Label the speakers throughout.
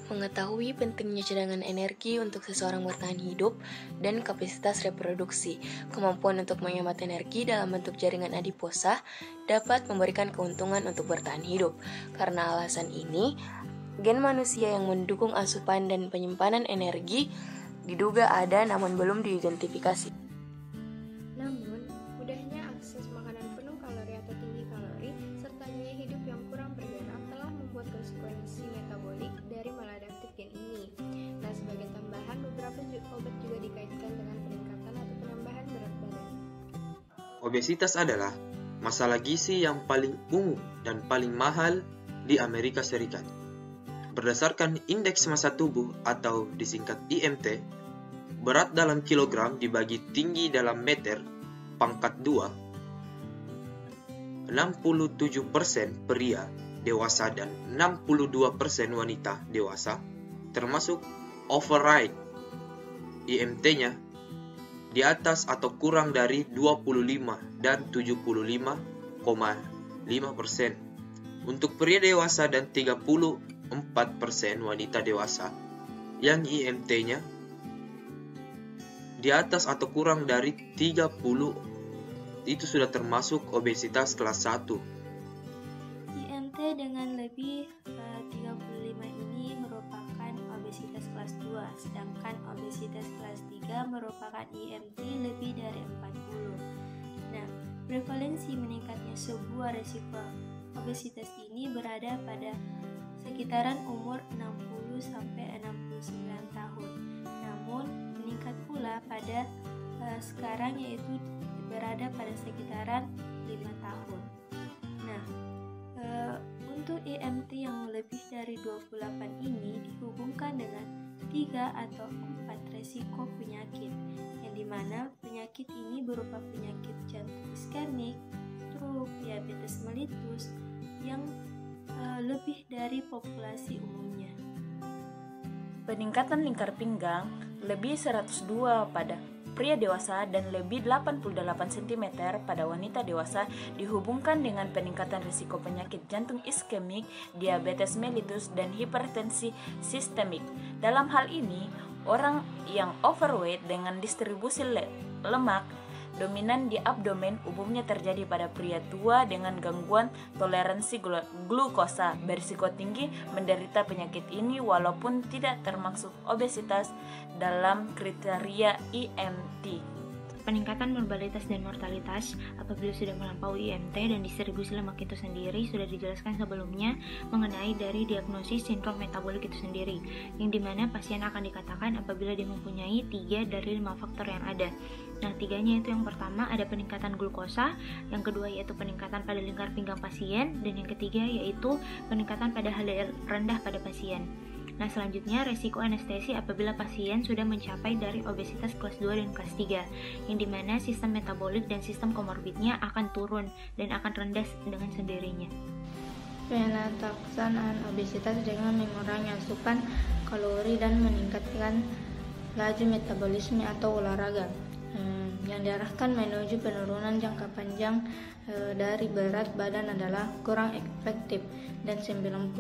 Speaker 1: mengetahui pentingnya cadangan energi untuk seseorang bertahan hidup dan kapasitas reproduksi. Kemampuan untuk menghemat energi dalam bentuk jaringan adiposa dapat memberikan keuntungan untuk bertahan hidup. Karena alasan ini, gen manusia yang mendukung asupan dan penyimpanan energi diduga ada namun belum diidentifikasi.
Speaker 2: Namun, mudahnya akses makanan penuh kalori atau tinggi kalori serta gaya hidup yang kurang bergerak telah membuat konsekuensi metabolik dari maladaptif gen ini. Nah, sebagai tambahan, beberapa obat juga dikaitkan dengan peningkatan atau penambahan berat badan.
Speaker 3: Obesitas adalah masalah gizi yang paling umum dan paling mahal di Amerika Serikat. Berdasarkan indeks massa tubuh atau disingkat IMT, berat dalam kilogram dibagi tinggi dalam meter pangkat 2, 67% pria dewasa dan 62% wanita dewasa, termasuk overweight. IMT-nya di atas atau kurang dari 25 dan 75,5%. Untuk pria dewasa dan 34% wanita dewasa yang IMT-nya di atas atau kurang dari 30, itu sudah termasuk obesitas kelas 1.
Speaker 4: IMT dengan lebih 35 ini merupakan obesitas kelas 2, sedangkan obesitas kelas 3 merupakan IMT lebih dari 40. Nah, prevalensi meningkatnya sebuah resiko obesitas ini berada pada sekitaran umur 60-69 tahun. Namun, meningkat pula pada sekarang yaitu berada pada sekitaran 5 tahun. Nah, untuk IMT yang lebih dari 28 ini dihubungkan dengan 3 atau 4 resiko penyakit, yang dimana penyakit ini berupa penyakit jantung iskemik, stroke, diabetes mellitus yang lebih dari populasi umumnya.
Speaker 5: Peningkatan lingkar pinggang lebih 102 pada pria dewasa dan lebih 88 cm pada wanita dewasa dihubungkan dengan peningkatan risiko penyakit jantung iskemik, diabetes mellitus, dan hipertensi sistemik. Dalam hal ini, orang yang overweight dengan distribusi lemak dominan di abdomen umumnya terjadi pada pria tua dengan gangguan toleransi glukosa berisiko tinggi menderita penyakit ini walaupun tidak termasuk obesitas dalam kriteria IMT.
Speaker 6: Peningkatan morbalitas dan mortalitas apabila sudah melampaui IMT dan distribusi lemak itu sendiri sudah dijelaskan sebelumnya mengenai dari diagnosis sindrom metabolik itu sendiri, yang dimana pasien akan dikatakan apabila dia mempunyai 3 dari 5 faktor yang ada. Nah, 3-nya itu yang pertama ada peningkatan glukosa, yang kedua yaitu peningkatan pada lingkar pinggang pasien, dan yang ketiga yaitu peningkatan pada HDL rendah pada pasien. Nah, selanjutnya resiko anestesi apabila pasien sudah mencapai dari obesitas kelas 2 dan kelas 3, yang dimana sistem metabolik dan sistem komorbidnya akan turun dan akan rendah dengan sendirinya.
Speaker 2: Pengelaksanaan obesitas dengan mengurangi asupan kalori dan meningkatkan laju metabolisme atau olahraga, yang diarahkan menuju penurunan jangka panjang dari berat badan adalah kurang efektif, dan 90%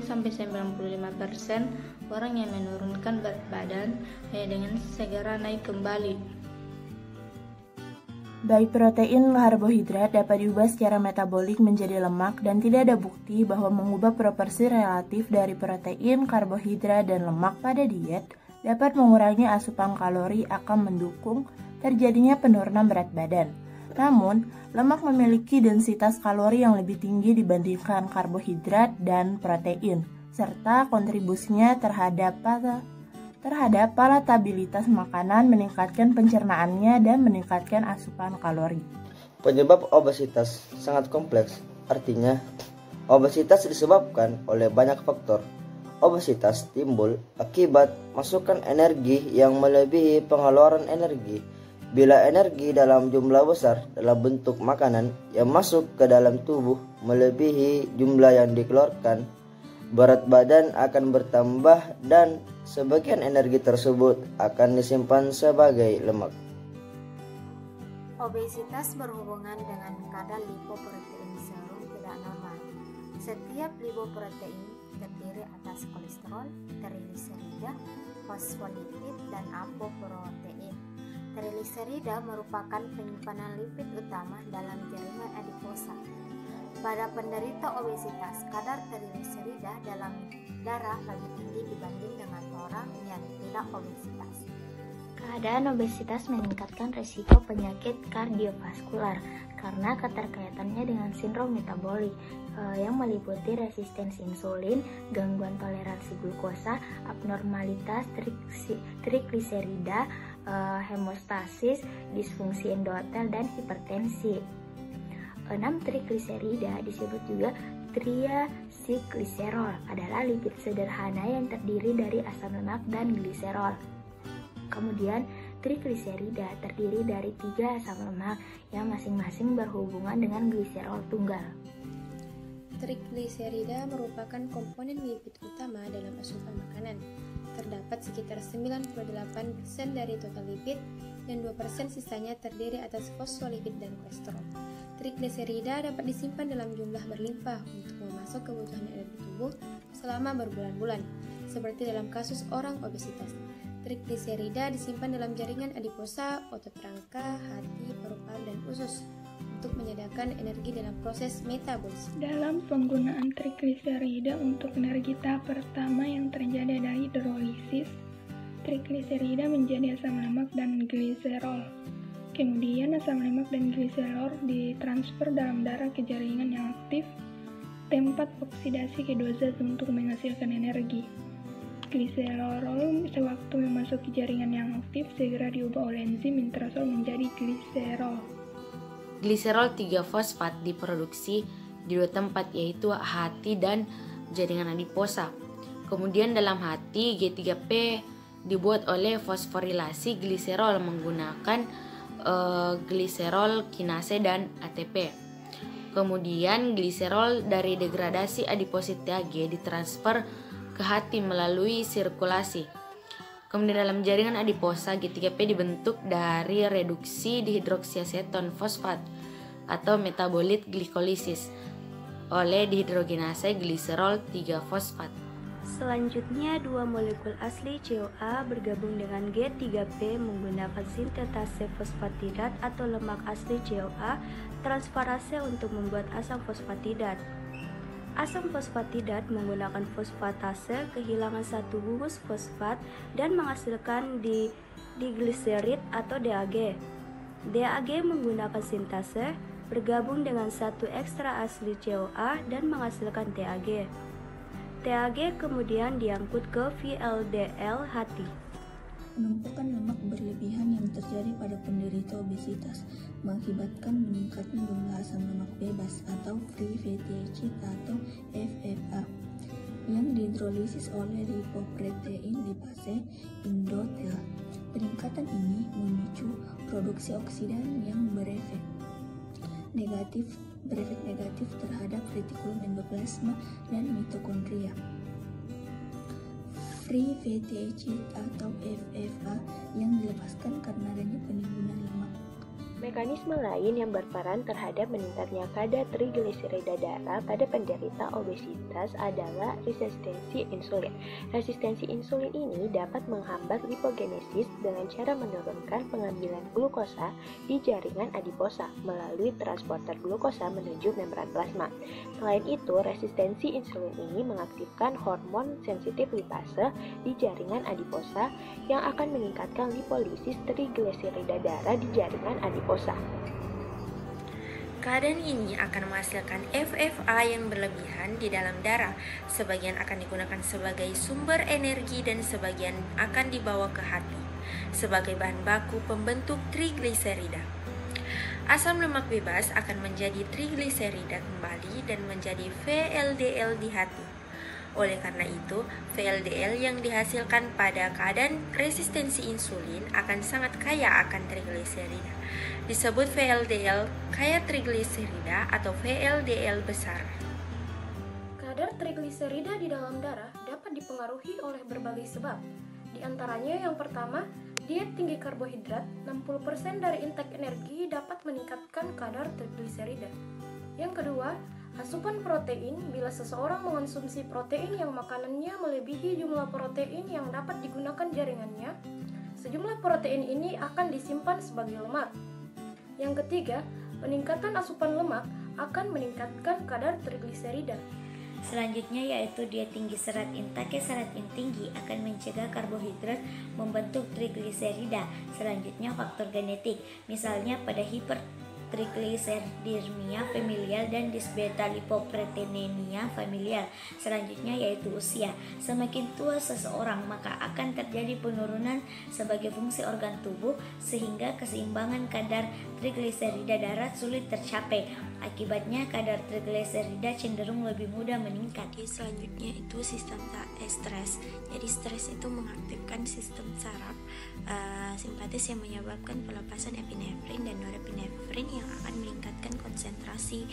Speaker 2: sampai 95% orang yang menurunkan berat badan dengan segera naik kembali.
Speaker 7: Baik protein karbohidrat dapat diubah secara metabolik menjadi lemak dan tidak ada bukti bahwa mengubah proporsi relatif dari protein, karbohidrat, dan lemak pada diet dapat mengurangi asupan kalori akan mendukung terjadinya penurunan berat badan. Namun, lemak memiliki densitas kalori yang lebih tinggi dibandingkan karbohidrat dan protein, serta kontribusinya terhadap palatabilitas makanan, meningkatkan pencernaannya, dan meningkatkan asupan kalori.
Speaker 8: Penyebab obesitas sangat kompleks, artinya obesitas disebabkan oleh banyak faktor. Obesitas timbul akibat masukan energi yang melebihi pengeluaran energi. Bila energi dalam jumlah besar dalam bentuk makanan yang masuk ke dalam tubuh melebihi jumlah yang dikeluarkan, berat badan akan bertambah dan sebagian energi tersebut akan disimpan sebagai lemak.
Speaker 9: Obesitas berhubungan dengan kadar lipoprotein serum tidak normal. Setiap lipoprotein terdiri atas kolesterol, trigliserida, fosfolipid, dan apoprotein. Trigliserida merupakan penyimpanan lipid utama dalam jaringan adiposa. Pada penderita obesitas, kadar trigliserida dalam darah lebih tinggi dibanding dengan orang yang tidak obesitas.
Speaker 6: Keadaan obesitas meningkatkan risiko penyakit kardiovaskular karena keterkaitannya dengan sindrom metabolik yang meliputi resistensi insulin, gangguan toleransi glukosa, abnormalitas trigliserida, hemostasis, disfungsi endotel, dan hipertensi. 6 trigliserida disebut juga triacylglycerol, adalah lipid sederhana yang terdiri dari asam lemak dan gliserol. Kemudian trigliserida terdiri dari 3 asam lemak yang masing-masing berhubungan dengan gliserol tunggal.
Speaker 10: Trigliserida merupakan komponen lipid utama dalam asupan makanan. Terdapat sekitar 98% dari total lipid dan 2% sisanya terdiri atas fosfolipid dan kolesterol. Trigliserida dapat disimpan dalam jumlah berlimpah untuk memasok kebutuhan energi tubuh selama berbulan-bulan, seperti dalam kasus orang obesitas. Trigliserida disimpan dalam jaringan adiposa, otot rangka, hati, paru-paru, dan usus untuk menyediakan energi dalam proses metabolisme.
Speaker 11: Dalam penggunaan trigliserida untuk energi tahap pertama yang terjadi adalah hidrolisis, trigliserida menjadi asam lemak dan gliserol. Kemudian asam lemak dan gliserol ditransfer dalam darah ke jaringan yang aktif, tempat oksidasi kedua zat untuk menghasilkan energi. Gliserol sewaktu memasuki jaringan yang aktif segera diubah oleh enzim intrazol menjadi gliserol.
Speaker 12: Gliserol 3-fosfat diproduksi di 2 tempat, yaitu hati dan jaringan adiposa. Kemudian dalam hati, G3P dibuat oleh fosforilasi gliserol menggunakan gliserol kinase dan ATP. Kemudian gliserol dari degradasi adiposit TAG ditransfer ke hati melalui sirkulasi. Kemudian dalam jaringan adiposa, G3P dibentuk dari reduksi dihidroksiaseton fosfat atau metabolit glikolisis oleh dihidrogenase gliserol 3-fosfat.
Speaker 4: Selanjutnya, 2 molekul asli CoA bergabung dengan G3P menggunakan sintetase fosfatidat atau lemak asli CoA transferase untuk membuat asam fosfatidat. Asam fosfatidat menggunakan fosfatase kehilangan 1 gugus fosfat dan menghasilkan digliserid atau DAG. DAG menggunakan sintase bergabung dengan 1 ekstra asli CoA dan menghasilkan TAG. TAG kemudian diangkut ke VLDL hati.
Speaker 13: Penumpukan lemak berlebihan yang terjadi pada penderita obesitas mengakibatkan meningkatnya jumlah asam lemak bebas atau free fatty acid atau FFA yang dihidrolisis oleh lipoprotein lipase endotel. Peningkatan ini memicu produksi oksidan yang berefek negatif terhadap retikulum endoplasma dan mitokondria. Free fatty acid atau FFA yang dilepaskan karena adanya penimbunan lemak.
Speaker 14: Mekanisme lain yang berperan terhadap meningkatnya kadar trigliserida darah pada penderita obesitas adalah resistensi insulin. Resistensi insulin ini dapat menghambat lipogenesis dengan cara menurunkan pengambilan glukosa di jaringan adiposa melalui transporter glukosa menuju membran plasma. Selain itu, resistensi insulin ini mengaktifkan hormon sensitif lipase di jaringan adiposa yang akan meningkatkan lipolisis trigliserida darah di jaringan adiposa.
Speaker 1: Keadaan ini akan menghasilkan FFA yang berlebihan di dalam darah. Sebagian akan digunakan sebagai sumber energi dan sebagian akan dibawa ke hati sebagai bahan baku pembentuk trigliserida. Asam lemak bebas akan menjadi trigliserida kembali dan menjadi VLDL di hati. Oleh karena itu, VLDL yang dihasilkan pada keadaan resistensi insulin akan sangat kaya akan trigliserida. Disebut VLDL kaya trigliserida atau VLDL besar.
Speaker 15: Kadar trigliserida di dalam darah dapat dipengaruhi oleh berbagai sebab. Di antaranya yang pertama, diet tinggi karbohidrat, 60% dari intake energi dapat meningkatkan kadar trigliserida. Yang kedua, Asupan protein, bila seseorang mengonsumsi protein yang makanannya melebihi jumlah protein yang dapat digunakan jaringannya, sejumlah protein ini akan disimpan sebagai lemak. Yang ketiga, peningkatan asupan lemak akan meningkatkan kadar trigliserida.
Speaker 9: Selanjutnya yaitu diet tinggi serat. Intake serat yang tinggi akan mencegah karbohidrat membentuk trigliserida. Selanjutnya faktor genetik, misalnya pada hipertrigliseridemia familial dan disbeta-lipoproteinemia familial. Selanjutnya yaitu usia. Semakin tua seseorang maka akan terjadi penurunan sebagai fungsi organ tubuh sehingga keseimbangan kadar trigliserida darah sulit tercapai. Akibatnya kadar trigliserida cenderung lebih mudah meningkat.
Speaker 16: Selanjutnya itu sistem stres. Jadi stres itu mengaktifkan sistem saraf simpatis yang menyebabkan pelepasan epinefrin dan norepinefrin yang akan meningkatkan konsentrasi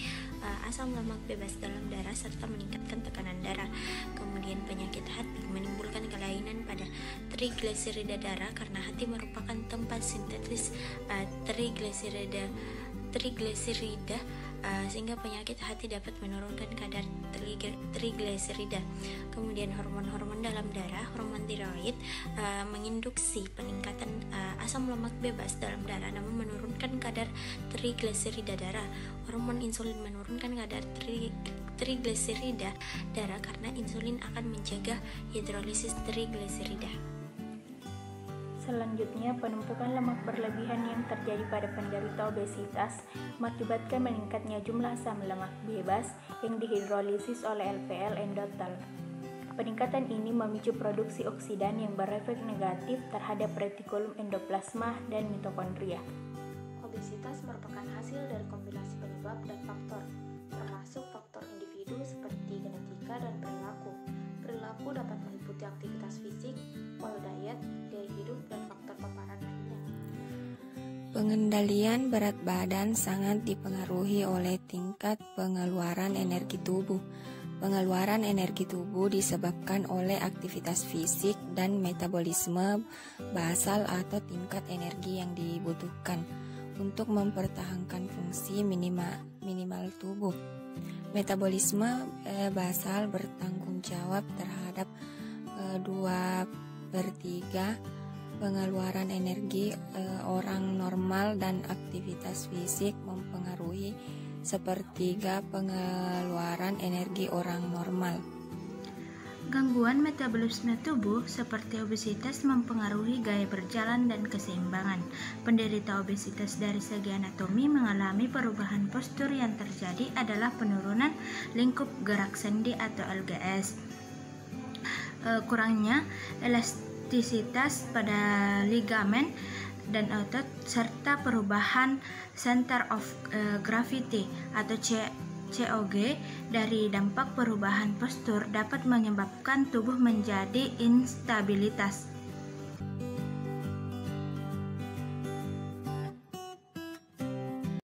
Speaker 16: asam lemak bebas dalam darah serta meningkatkan tekanan darah. Kemudian penyakit hati menimbulkan kelainan pada trigliserida darah karena hati merupakan tempat sintetis trigliserida sehingga penyakit hati dapat menurunkan kadar trigliserida. Kemudian hormon-hormon dalam darah, hormon tiroid menginduksi peningkatan asam lemak bebas dalam darah namun menurunkan kadar trigliserida darah. Hormon insulin menurunkan kadar trigliserida darah karena insulin akan mencegah hidrolisis trigliserida.
Speaker 5: Selanjutnya, penumpukan lemak berlebihan yang terjadi pada penderita obesitas mengakibatkan meningkatnya jumlah asam lemak bebas yang dihidrolisis oleh LPL endotel. Peningkatan ini memicu produksi oksidan yang berefek negatif terhadap retikulum endoplasma dan mitokondria.
Speaker 17: Obesitas merupakan hasil dari kombinasi penyebab dan faktor, termasuk faktor individu seperti genetika dan perilaku. Perilaku dapat meliputi aktivitas fisik, pola diet, gaya hidup, dan faktor paparan lainnya.
Speaker 18: Pengendalian berat badan sangat dipengaruhi oleh tingkat pengeluaran energi tubuh. Pengeluaran energi tubuh disebabkan oleh aktivitas fisik dan metabolisme basal atau tingkat energi yang dibutuhkan untuk mempertahankan fungsi minimal tubuh. Metabolisme basal bertanggung jawab terhadap 2/3 pengeluaran energi orang normal dan aktivitas fisik mempengaruhi 1/3 pengeluaran energi orang normal.
Speaker 6: Gangguan metabolisme tubuh seperti obesitas mempengaruhi gaya berjalan dan keseimbangan. Penderita obesitas dari segi anatomi mengalami perubahan postur yang terjadi adalah penurunan lingkup gerak sendi atau LGS, kurangnya elastisitas pada ligamen dan otot, serta perubahan center of gravity atau COG. Dari dampak perubahan postur dapat menyebabkan tubuh menjadi instabilitas.